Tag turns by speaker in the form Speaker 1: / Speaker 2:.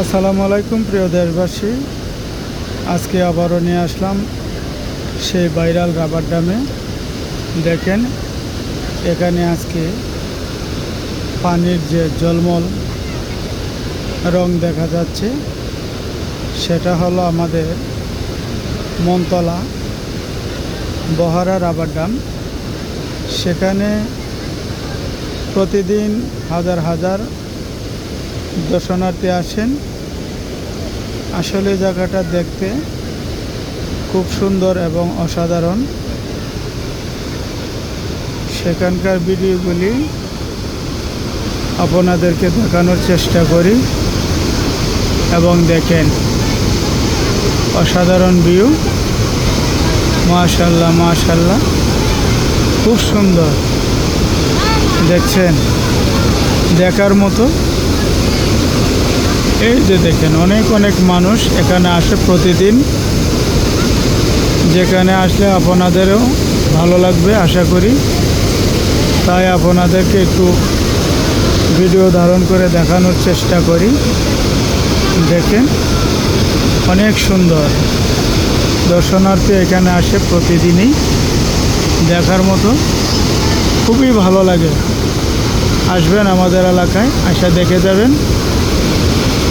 Speaker 1: আসসালামু আলাইকুম প্রিয় দেশবাসী। আজকে আবারও নিয়ে আসলাম সেই ভাইরাল রাবার ড্যামে। দেখেন এখানে আজকে পানির যে জলমল রং দেখা যাচ্ছে, সেটা হলো আমাদের মনতলা বহারা রাবার ড্যাম। সেখানে প্রতিদিন হাজার হাজার দর্শনার্থী আসেন। আসলে জায়গাটা দেখতে খুব সুন্দর এবং অসাধারণ। সেখানকার ভিডিওগুলি আপনাদেরকে দেখানোর চেষ্টা করি এবং দেখেন অসাধারণ ভিউ। মাশাআল্লাহ মাশাআল্লাহ, খুব সুন্দর। দেখছেন, দেখার মতো। এই যে দেখেন অনেক অনেক মানুষ এখানে আসে প্রতিদিন। যেখানে আসলে আপনাদেরও ভালো লাগবে আশা করি, তাই আপনাদেরকে একটু ভিডিও ধারণ করে দেখানোর চেষ্টা করি। দেখেন অনেক সুন্দর, দর্শনার্থী এখানে আসে প্রতিদিনই, দেখার মতো। খুবই ভালো লাগে। আসবেন আমাদের এলাকায়, আসা দেখে যাবেন।